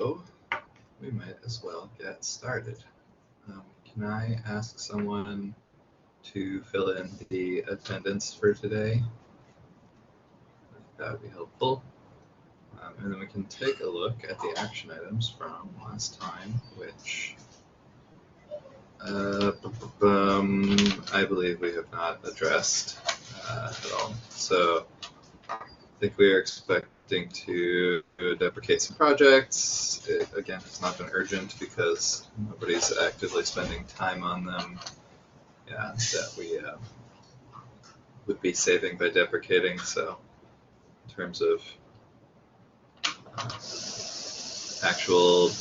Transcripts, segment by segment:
So we might as well get started. Can I ask someone to fill in the attendance for today? That would be helpful. And then we can take a look at the action items from last time, which I believe we have not addressed at all. So I think we are expecting to deprecate some projects. It, again, it's not been urgent because nobody's actively spending time on them. Yeah, that we would be saving by deprecating. So in terms of actual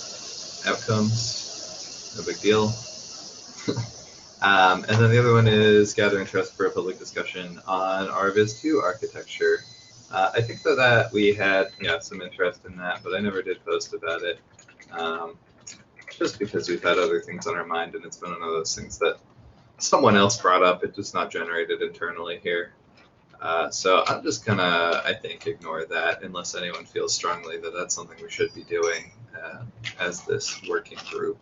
outcomes, no big deal. And then the other one is gather interest for a public discussion on ROS2 architecture. I think that we had some interest in that, but I never did post about it, just because we've had other things on our mind, and it's been one of those things that someone else brought up. It just not generated internally here. So I'm just gonna, I think, ignore that unless anyone feels strongly that that's something we should be doing as this working group.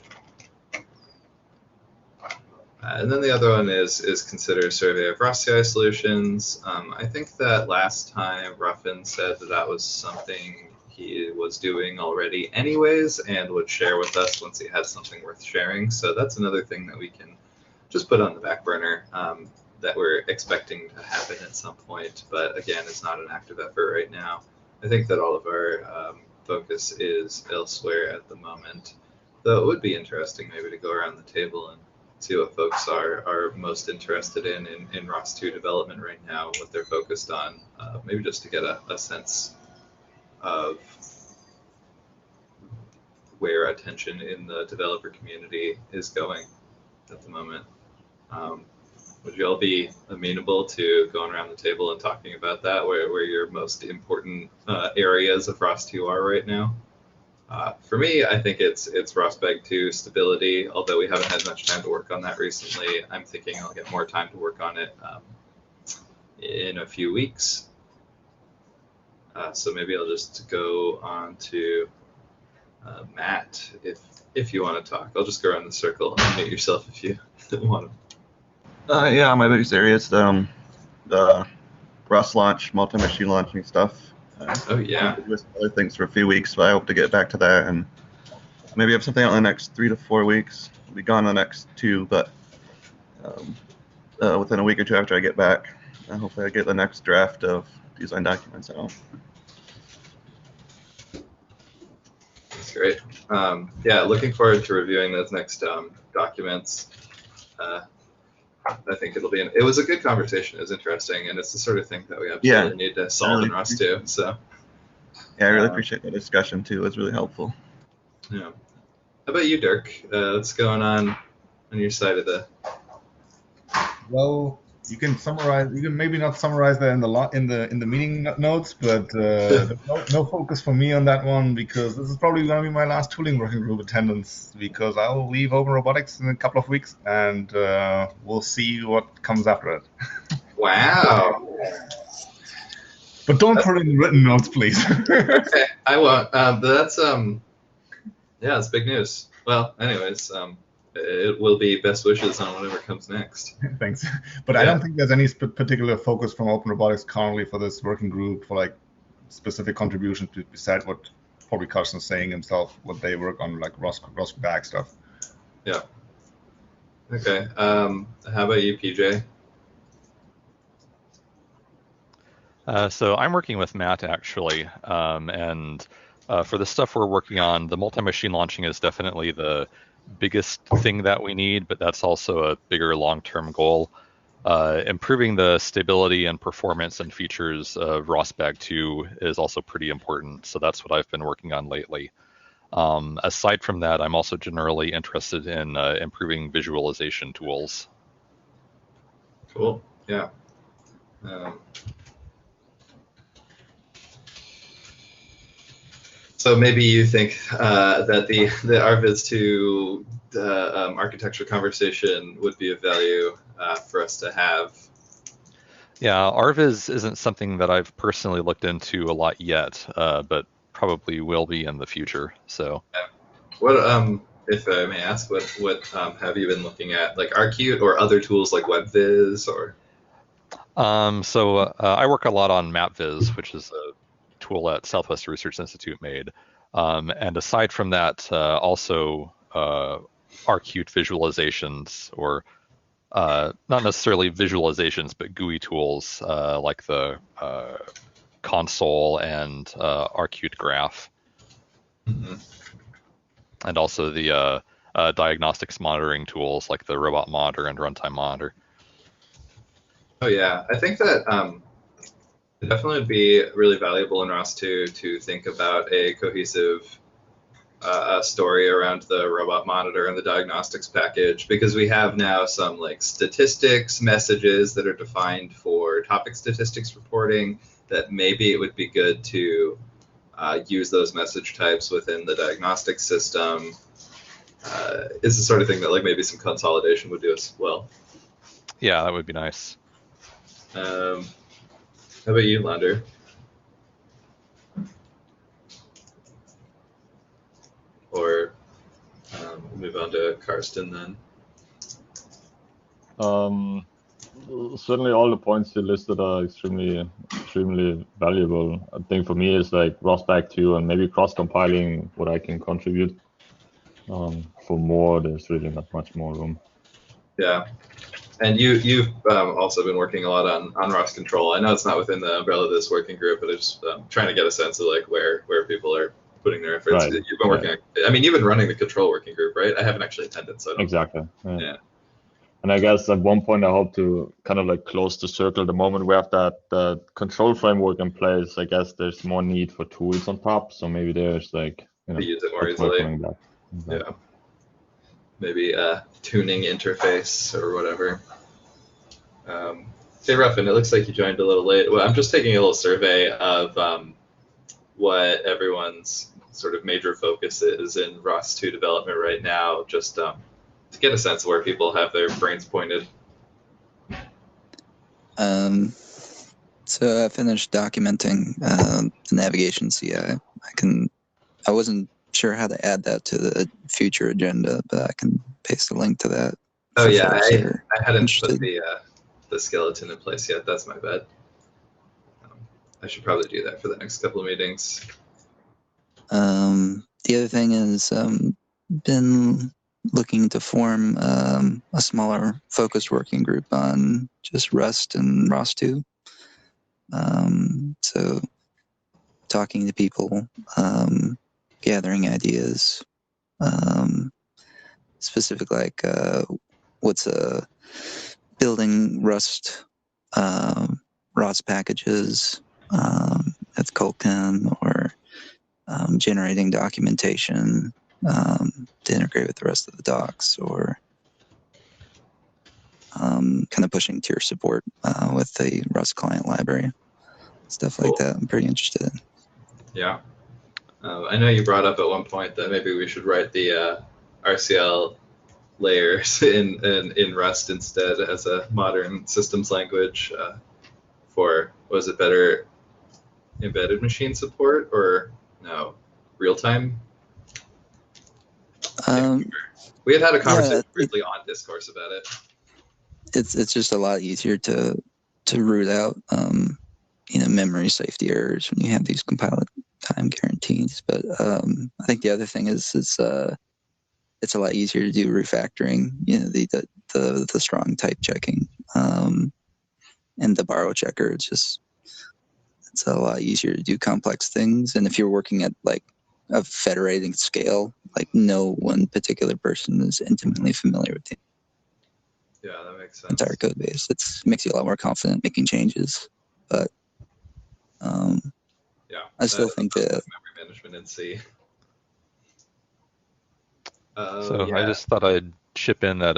And then the other one is consider a survey of ROS CI solutions. I think that last time Ruffin said that was something he was doing already anyways and would share with us once he had something worth sharing. So that's another thing that we can just put on the back burner that we're expecting to happen at some point. But again, it's not an active effort right now. I think that all of our focus is elsewhere at the moment, though it would be interesting maybe to go around the table and see what folks are most interested in ROS2 development right now, what they're focused on, maybe just to get a sense of where attention in the developer community is going at the moment. Would you all be amenable to going around the table and talking about that, where your most important areas of ROS2 are right now? For me, I think it's ROSBag2 stability, although we haven't had much time to work on that recently. I'm thinking I'll get more time to work on it in a few weeks. So maybe I'll just go on to Matt, if you want to talk. I'll just go around the circle and mute yourself if you want to. Yeah, my biggest area is the ROS launch, multi-machine launching stuff. Oh yeah. With other things for a few weeks, but I hope to get back to that and maybe have something out in the next 3 to 4 weeks. I'll be gone the next 2, but within a week or 2 after I get back, hopefully I get the next draft of design documents out. That's great. Yeah, looking forward to reviewing those next documents. I think it was a good conversation. It was interesting, and it's the sort of thing that we absolutely need to solve in ROS2. So yeah, I really appreciate the discussion too. It was really helpful. Yeah. How about you, Dirk? What's going on your side of the? Well, you can summarize. You can maybe not summarize that in the meeting notes, but no focus for me on that one because this is probably going to be my last tooling working group attendance because I will leave Open Robotics in a couple of weeks, and we'll see what comes after it. Wow. But don't put it in written notes, please. Okay, I won't. But that's yeah, it's big news. Well, anyways, it will be best wishes on whatever comes next. Thanks. But yeah. I don't think there's any particular focus from Open Robotics currently for this working group for like specific contribution to besides what probably Carson's saying himself, what they work on, like ROS bag stuff. Yeah. Okay. How about you, PJ? So I'm working with Matt actually, and for the stuff we're working on, the multi-machine launching is definitely the biggest thing that we need, but that's also a bigger long-term goal. Improving the stability and performance and features of ROSBag2 is also pretty important, so that's what I've been working on lately. Aside from that, I'm also generally interested in improving visualization tools. Cool, yeah. So maybe you think that the RViz2 architecture conversation would be of value for us to have. Yeah, RViz isn't something that I've personally looked into a lot yet, but probably will be in the future. So, What if I may ask, what have you been looking at, like RQt or other tools like WebViz or? I work a lot on MapViz, which is a tool that Southwest Research Institute made. And aside from that, also RQt visualizations, or not necessarily visualizations, but GUI tools like the console and RQt graph, Mm-hmm. and also the diagnostics monitoring tools like the robot monitor and runtime monitor. Oh yeah, I think that it definitely would be really valuable in ROS2 to think about a cohesive story around the robot monitor and the diagnostics package, because we have now some like statistics messages that are defined for topic statistics reporting that maybe it would be good to use those message types within the diagnostic system. Is the sort of thing that like maybe some consolidation would do as well. Yeah, that would be nice. How about you, Lander? Or move on to Karsten then. Certainly all the points you listed are extremely valuable. I think for me it's like ROS-back 2 and maybe cross-compiling what I can contribute. For more, there's really not much more room. Yeah. And you've also been working a lot on ROS control. I know it's not within the umbrella of this working group, but I'm just trying to get a sense of like where people are putting their efforts. Right. You've been working. I mean, you've been running the control working group, right? I haven't actually attended, so I don't. Exactly. Yeah. And I guess at one point I hope to kind of like close the circle. The moment we have that control framework in place, I guess there's more need for tools on top. So maybe there's like, you know, To use it more easily. back. Exactly. Yeah. Maybe a tuning interface or whatever. Hey, Ruffin, it looks like you joined a little late. Well, I'm just taking a little survey of what everyone's sort of major focus is in ROS2 development right now, just to get a sense of where people have their brains pointed. So I finished documenting the navigation CI. I wasn't sure how to add that to the future agenda, but I can paste a link to that. Oh yeah, I hadn't put the skeleton in place yet. That's my bad. I should probably do that for the next couple of meetings. The other thing is been looking to form a smaller focused working group on just Rust and ROS2. So talking to people, gathering ideas, specific like what's building Rust ROS packages with Colcan, or generating documentation to integrate with the rest of the docs, or kind of pushing tier support with the Rust client library, stuff like that. I'm pretty interested in. Yeah. I know you brought up at one point that maybe we should write the RCL layers in Rust instead as a modern systems language for, was it better embedded machine support or no, real-time? We had a conversation briefly on Discourse about it. It's just a lot easier to root out memory safety errors when you have these compile time guarantees. But I think the other thing is it's a lot easier to do refactoring. The strong type checking and the borrow checker. It's a lot easier to do complex things. And if you're working at like a federating scale, like no one particular person is intimately familiar with the that makes sense. entire code base. It makes you a lot more confident making changes. But I still think that memory management in C. I just thought I'd chip in that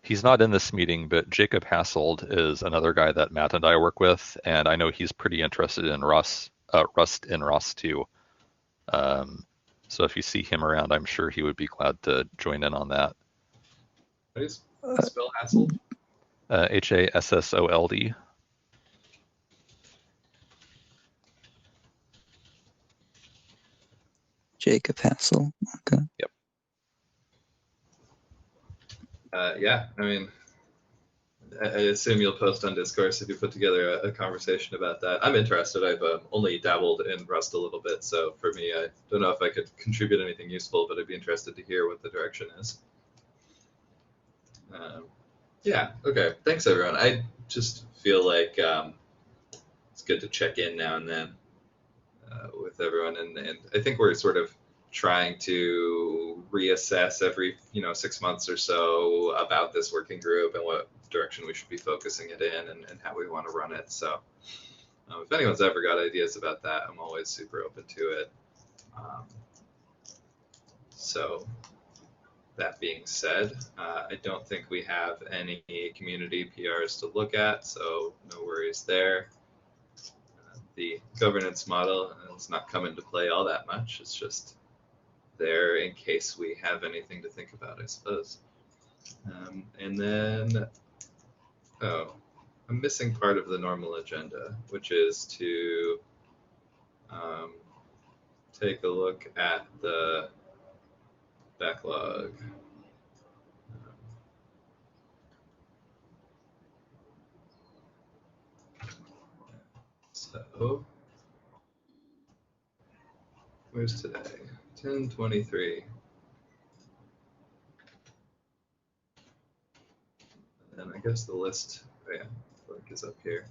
he's not in this meeting, but Jacob Hassold is another guy that Matt and I work with, and I know he's pretty interested in Rust in ROS2. So if you see him around, I'm sure he would be glad to join in on that. How do you spell Hassold? Hassold. Jacob Hassel. Okay. Yeah, I mean, I assume you'll post on Discourse if you put together a conversation about that. I'm interested. I've only dabbled in Rust a little bit, so for me, I don't know if I could contribute anything useful, but I'd be interested to hear what the direction is. Yeah, okay. Thanks, everyone. I just feel like it's good to check in now and then with everyone, and I think we're sort of trying to reassess every 6 months or so about this working group and what direction we should be focusing it in and how we want to run it. So if anyone's ever got ideas about that, I'm always super open to it. So that being said, I don't think we have any community PRs to look at, so no worries there. The governance model has not come into play all that much. It's just there in case we have anything to think about, I suppose. And then, I'm missing part of the normal agenda, which is to take a look at the backlog. So, where's today? 10/23. And I guess the list, the link is up here.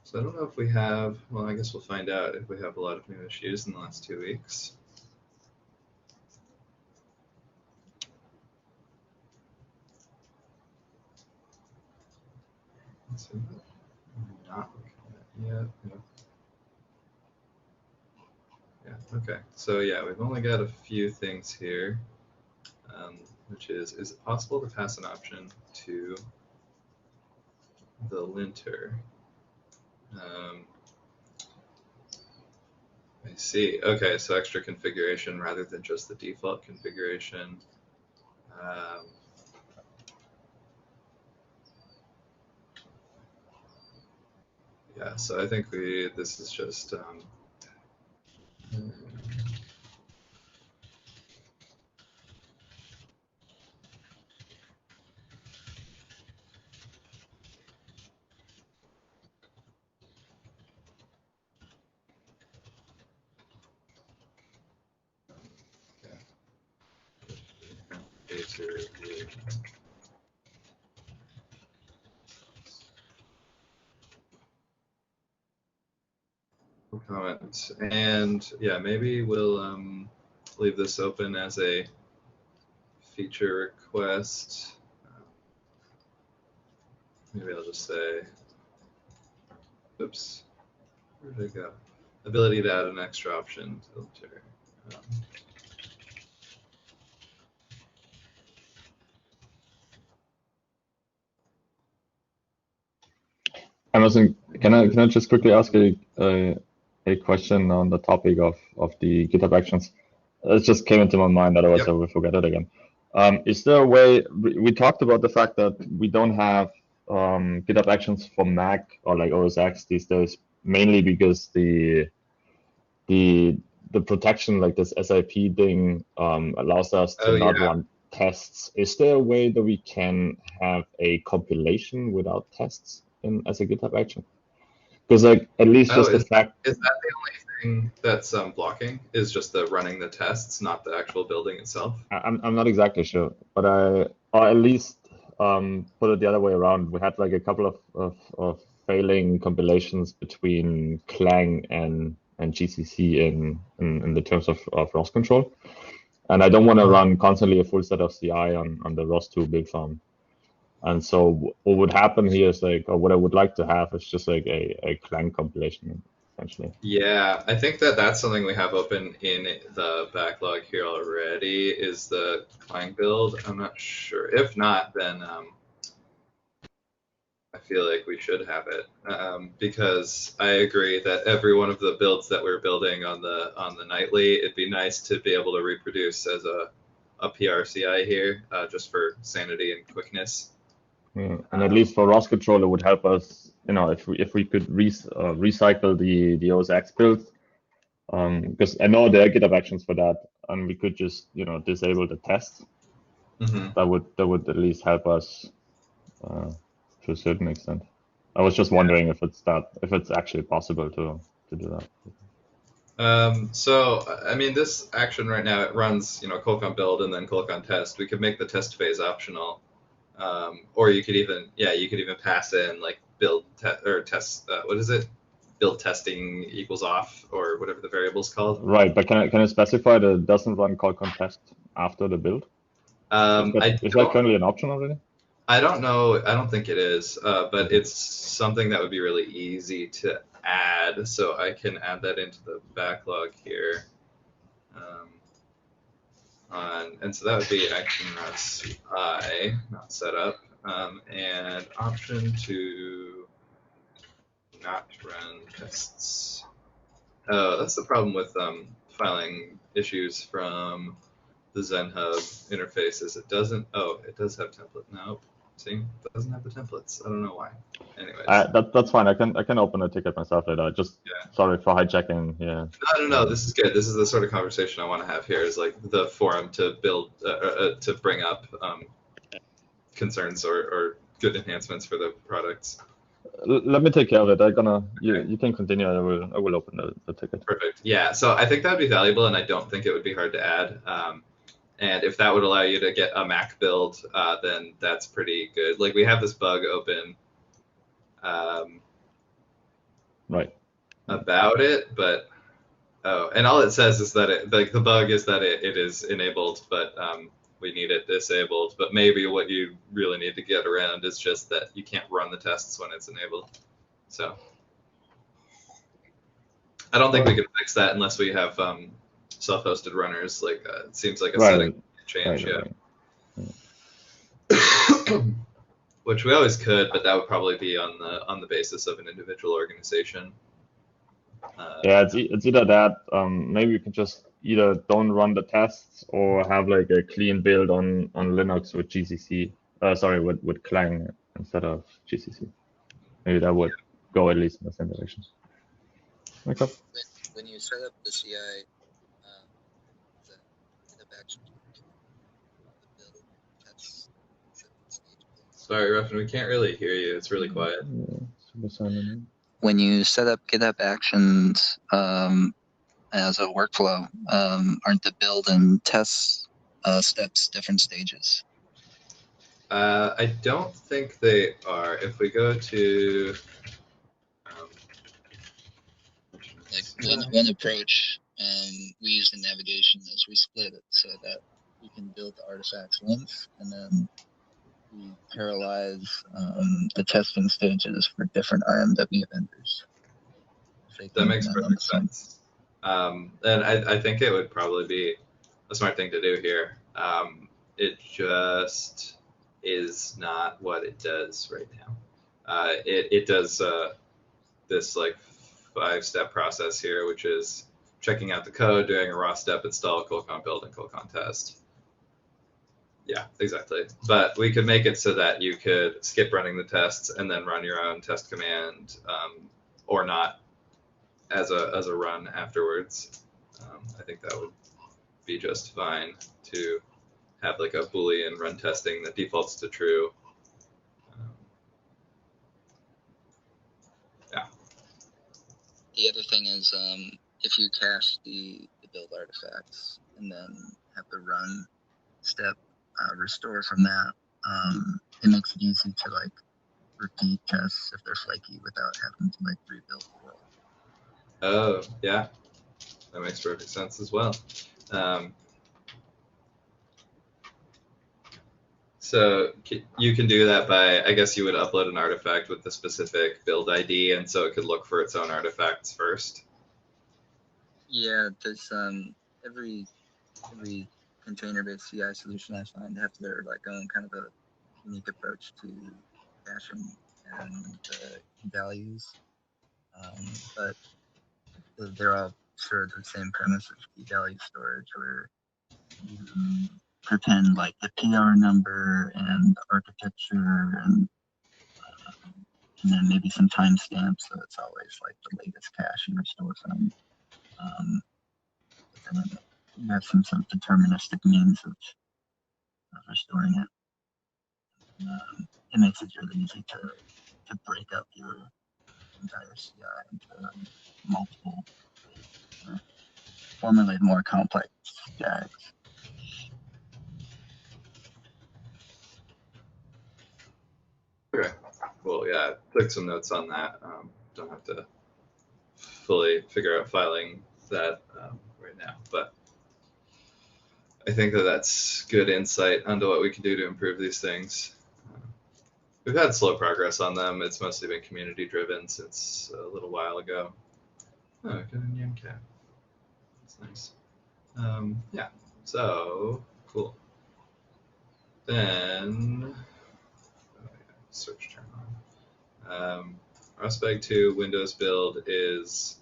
So I don't know if we have, well, I guess we'll find out if we have a lot of new issues in the last 2 weeks. Let's see. I'm not looking at it yet. Yeah, okay. So yeah, we've only got a few things here, which is it possible to pass an option to the linter? I see. Okay, so extra configuration rather than just the default configuration. Yeah, so I think this is just comment. And yeah, maybe we'll leave this open as a feature request. Maybe I'll just say, oops, where did it go? Ability to add an extra option to filter. Emerson, can I just quickly ask a question on the topic of the GitHub Actions? It just came into my mind, otherwise I will forget it again. Is there a way, we talked about the fact that we don't have GitHub Actions for Mac or like OS X these days, mainly because the protection, like this SIP thing, allows us to not run tests. Is there a way that we can have a compilation without tests as a GitHub action? Because like at least just the fact is that the only thing that's blocking is just the running the tests, not the actual building itself? I'm not exactly sure, but or at least put it the other way around. We had like a couple of failing compilations between Clang and GCC in the terms of ROS control, and I don't want to run constantly a full set of CI on the ROS2 build farm. And so what would happen here is like, or what I would like to have is just like a Clang compilation, essentially. Yeah, I think that's something we have open in the backlog here already, is the Clang build. I'm not sure. If not, then I feel like we should have it, because I agree that every one of the builds that we're building on the nightly, it'd be nice to be able to reproduce as a PRCI here, just for sanity and quickness. Yeah. And at least for ROS control, it would help us if we could recycle the OS X build, because I know there are GitHub actions for that, and we could just disable the test. That would at least help us to a certain extent. I was just wondering if it's actually possible to do that. So, I mean, this action right now, it runs, click on build and then click on test. We could make the test phase optional. Or you could even pass in like build or test, what is it? Build testing equals off, or whatever the variable's called. Right, but can I specify that it doesn't run call contest after the build? Is that currently an option already? I don't know. I don't think it is, but it's something that would be really easy to add. So I can add that into the backlog here. And so that would be action ROS I, not setup, and option to not run tests. Oh, that's the problem with filing issues from the ZenHub interface. Is it doesn't? Oh, it does have template. Nope. See, it doesn't have the templates. I don't know why. Anyways, that's fine. I can open a ticket myself later. Sorry for hijacking. Yeah. No. This is good. This is the sort of conversation I want to have here. Is like the forum to build to bring up concerns or good enhancements for the products. Let me take care of it. You can continue. I will open the ticket. Perfect. Yeah. So I think that would be valuable, and I don't think it would be hard to add. And if that would allow you to get a Mac build, then that's pretty good. Like we have this bug open right about it, but and all it says is that the bug is that it is enabled, but we need it disabled. But maybe what you really need to get around is just that you can't run the tests when it's enabled. So I don't think we can fix that unless we have self-hosted runners. Like it seems like a setting change, which we always could, but that would probably be on the basis of an individual organization. It's either that. Maybe you can just either don't run the tests or have like a clean build on Linux with GCC. With Clang instead of GCC. Maybe that would go at least in the same direction. Okay. When you set up the CI, the action the build, that's Sorry, Ruffin, we can't really hear you. It's really quiet. When you set up GitHub Actions as a workflow, aren't the build and test steps different stages? I don't think they are. If we go to one approach, we use the navigation as we split it so that we can build the artifacts once, and then we parallelize the testing stages for different RMW vendors. That makes perfect sense. And I think it would probably be a smart thing to do here. It just is not what it does right now. It does this like 5-step process here, which is checking out the code, doing a ROS step install, click on build, and click on test. Yeah, exactly. But we could make it so that you could skip running the tests and then run your own test command, or not as a run afterwards. I think that would be just fine to have like a Boolean run testing that defaults to true. Yeah. The other thing is if you cache the build artifacts and then have the run step restore from that, it makes it easy to like repeat tests if they're flaky without having to like rebuild the world. Oh, yeah, that makes perfect sense as well. So you can do that by, I guess you would upload an artifact with the specific build ID, and so it could look for its own artifacts first. Yeah, there's every container-based CI solution I find have their like own kind of a unique approach to caching and values, but they're all sort of the same premise of key value storage, where you pretend like the PR number and the architecture and and then maybe some timestamps, so it's always like the latest cache you restore from. But then you have some sort of deterministic means of restoring it. It makes it really easy to break up your entire CI into multiple, formulate more complex JAGs. Okay. Well, yeah, I took some notes on that. Don't have to fully figure out filing that right now, but I think that that's good insight onto what we can do to improve these things. We've had slow progress on them. It's mostly been community driven since a little while ago. Oh, got a young cat. That's nice. Yeah, so cool. Then, search turn on. ROSBag 2 Windows build is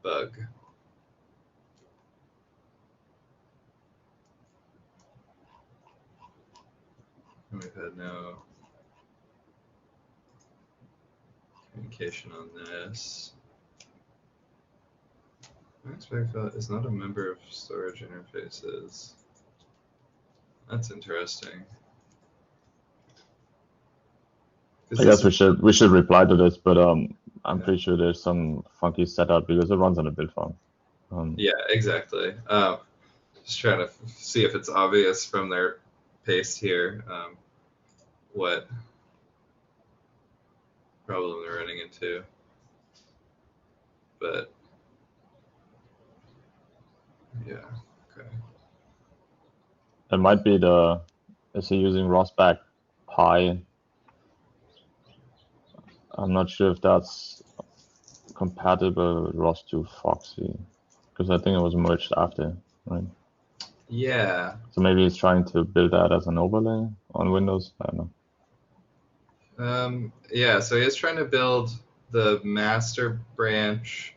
bug. And we've had no communication on this. ROSBag file is not a member of storage interfaces. That's interesting. I guess we should reply to this, but I'm pretty sure there's some funky setup because it runs on a build farm. Yeah, exactly. Just trying to see if it's obvious from their paste here what problem they're running into. But yeah, okay. It might be is he using ROSBag Pi? I'm not sure if that's compatible with ROS2 Foxy, because I think it was merged after, right? Yeah. So maybe he's trying to build that as an overlay on Windows. I don't know. Yeah, so he's trying to build the master branch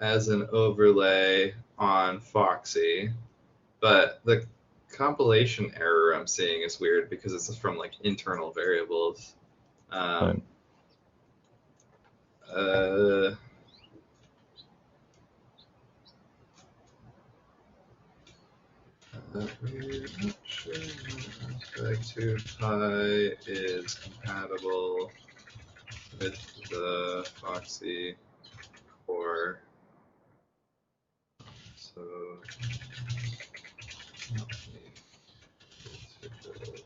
as an overlay on Foxy, but the compilation error I'm seeing is weird because it's from like internal variables. Right. We're not sure ROSBag 2 Pi is compatible with the Foxy core. So help me to build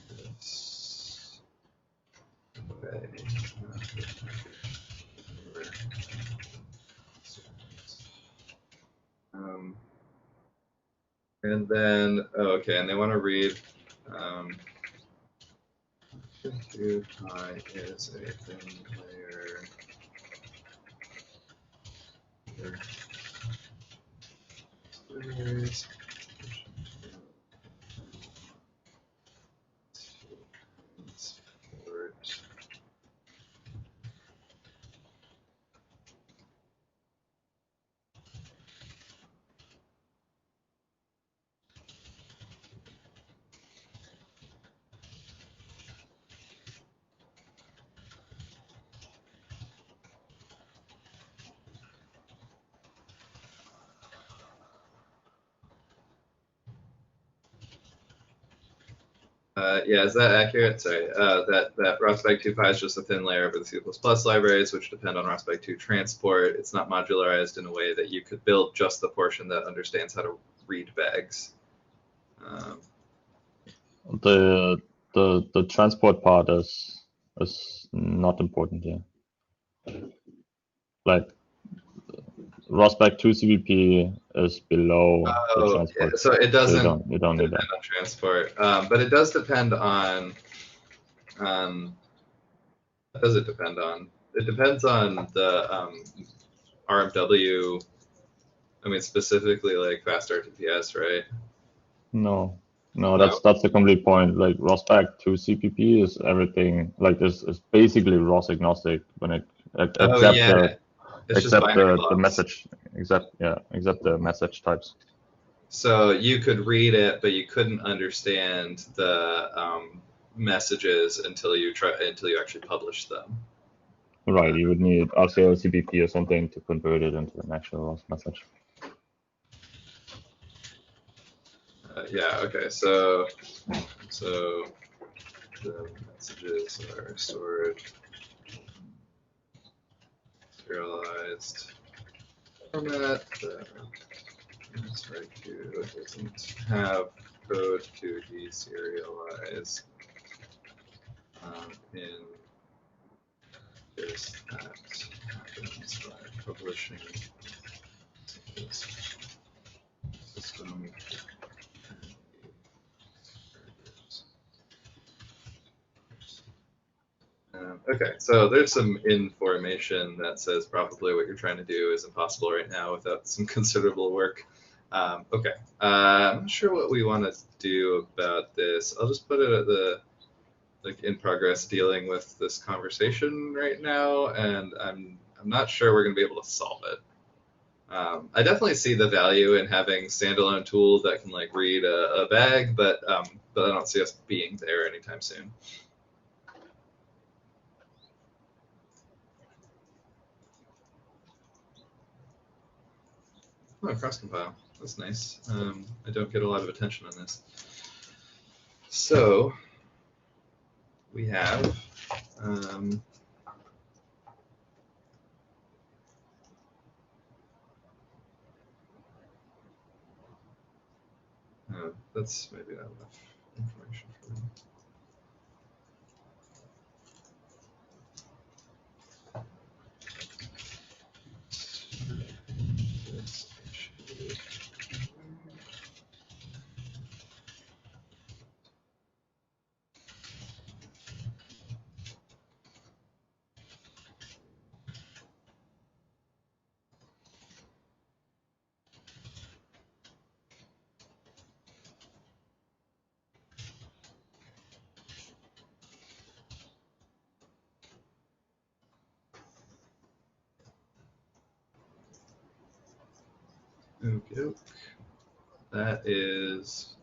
this way. And then, okay, and they want to read 2 Pi is a thin layer. Yeah, is that accurate? Sorry, that ROSBag 2 Pi is just a thin layer over the C++ libraries, which depend on ROSBag 2 transport. It's not modularized in a way that you could build just the portion that understands how to read bags. The transport part is not important here. Like ROSBag 2 CVP is below the transport. Yeah, so it doesn't so you don't need depend that on transport, but it does depend on. What does it depend on? It depends on the RMW. I mean, specifically like fast RTPS, right? No, that's the complete point. Like ROSBag 2 CPP is everything. Like this is basically ROS agnostic when it except the message, except the message types. So you could read it, but you couldn't understand the messages until you actually publish them. Right, you would need RCL CBP or something to convert it into an actual ROS message. Yeah. Okay. So the messages are stored serialized format. The queue doesn't have code to deserialize. In case that happens by publishing this system. Okay, so there's some information that says probably what you're trying to do is impossible right now without some considerable work. Okay, I'm not sure what we want to do about this. I'll just put it at the in progress dealing with this conversation right now, and I'm not sure we're going to be able to solve it. I definitely see the value in having standalone tools that can read a bag, but I don't see us being there anytime soon. Oh, cross compile. That's nice. I don't get a lot of attention on this. So we have that's maybe not enough information for me. Okay. That is,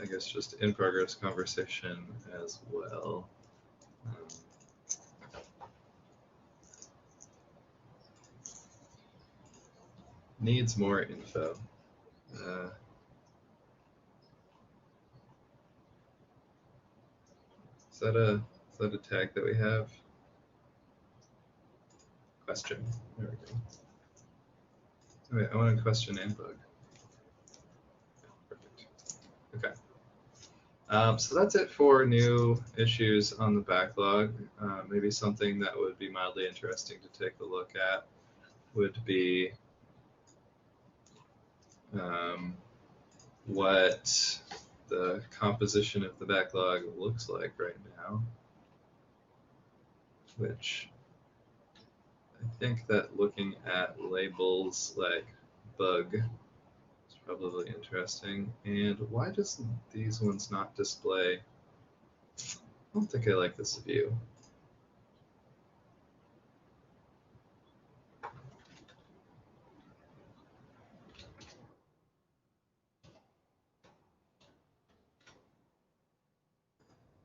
I guess, just in progress conversation as well. Needs more info. Is that a tag that we have? Question. There we go. Oh, wait, I want a question and bug. Perfect. Okay. So that's it for new issues on the backlog. Maybe something that would be mildly interesting to take a look at would be what the composition of the backlog looks like right now, which I think that looking at labels like bug is probably interesting. And why does these ones not display? I don't think I like this view.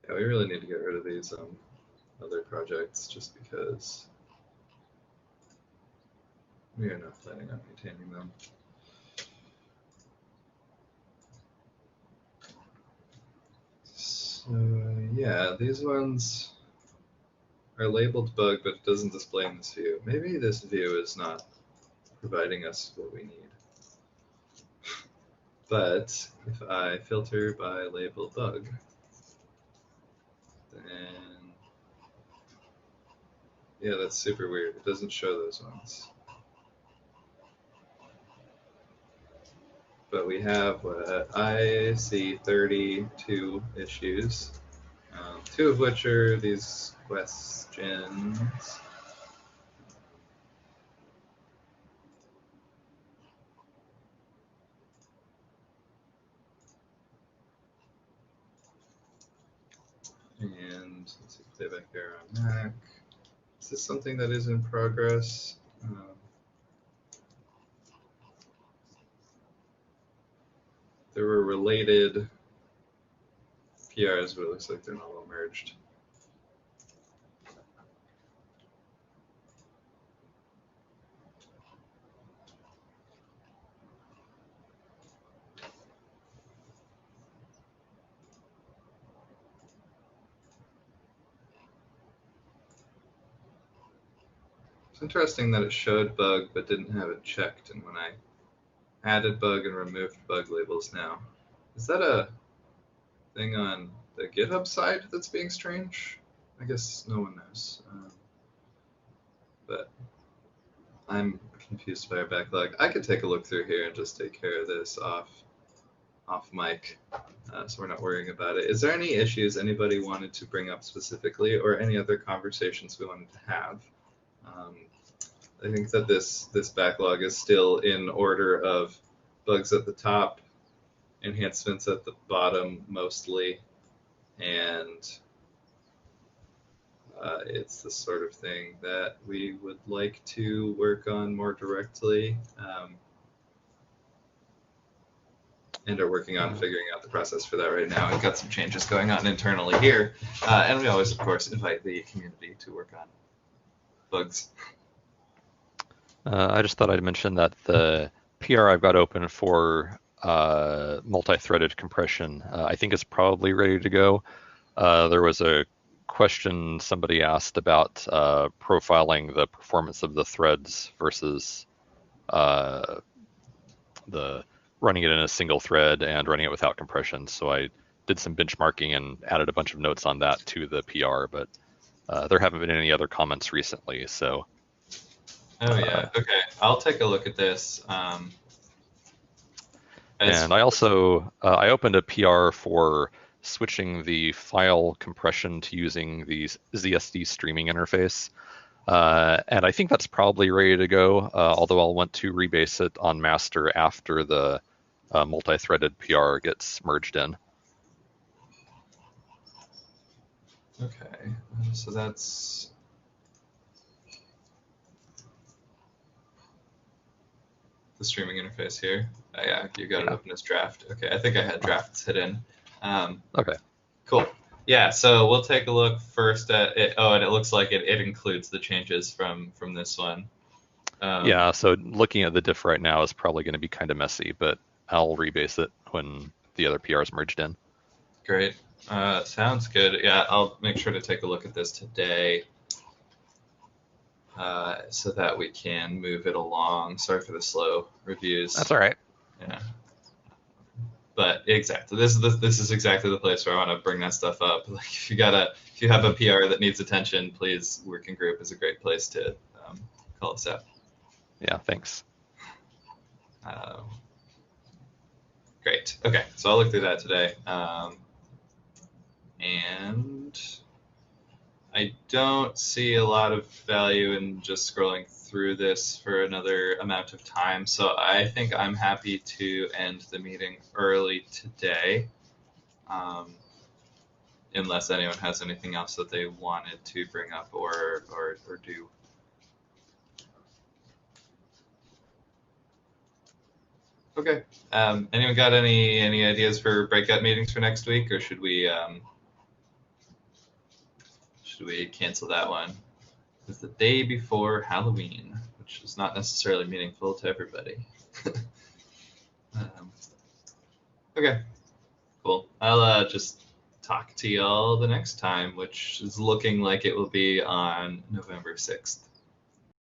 Yeah, we really need to get rid of these other projects just because we are not planning on maintaining them. So yeah, these ones are labeled bug, but it doesn't display in this view. Maybe this view is not providing us what we need. But if I filter by label bug, then yeah, that's super weird. It doesn't show those ones. But we have I see 32 issues, 2 of which are these questions. And let's see, playback error on Mac. Is this something that is in progress? There were related PRs, but it looks like they're not all merged. It's interesting that it showed bug but didn't have it checked, and when I added bug and removed bug labels now, is that a thing on the GitHub side that's being strange? I guess no one knows. But I'm confused by our backlog. I could take a look through here and just take care of this off mic, so we're not worrying about it. Is there any issues anybody wanted to bring up specifically, or any other conversations we wanted to have? I think that this backlog is still in order of bugs at the top, enhancements at the bottom mostly, and it's the sort of thing that we would like to work on more directly, and are working on figuring out the process for that right now. We've got some changes going on internally here, and we always, of course, invite the community to work on bugs. I just thought I'd mention that the PR I've got open for multi-threaded compression, I think is probably ready to go. There was a question somebody asked about profiling the performance of the threads versus the running it in a single thread and running it without compression. So I did some benchmarking and added a bunch of notes on that to the PR, but there haven't been any other comments recently. So. Oh yeah. Okay. I'll take a look at this. And I also I opened a PR for switching the file compression to using the ZSD streaming interface, and I think that's probably ready to go. Although I'll want to rebase it on master after the multi-threaded PR gets merged in. Okay. So that's. The streaming interface here. Oh, yeah, you got it open as draft. Okay, I think I had drafts hidden. Okay. Cool. Yeah, so we'll take a look first at it. Oh, and it looks like it includes the changes from this one. Yeah, so looking at the diff right now is probably going to be kind of messy, but I'll rebase it when the other PRs merged in. Great. Sounds good. Yeah, I'll make sure to take a look at this today. So that we can move it along. Sorry for the slow reviews. That's all right. Yeah. But exactly, this is exactly the place where I want to bring that stuff up. Like, if you have a PR that needs attention, please, working group is a great place to call us out. Yeah, thanks. Great. Okay, so I'll look through that today, and I don't see a lot of value in just scrolling through this for another amount of time, so I think I'm happy to end the meeting early today, unless anyone has anything else that they wanted to bring up or do. Okay. Anyone got any ideas for breakout meetings for next week, or should we cancel that one? It's the day before Halloween, which is not necessarily meaningful to everybody. Okay, cool. I'll just talk to y'all the next time, which is looking like it will be on November 6th.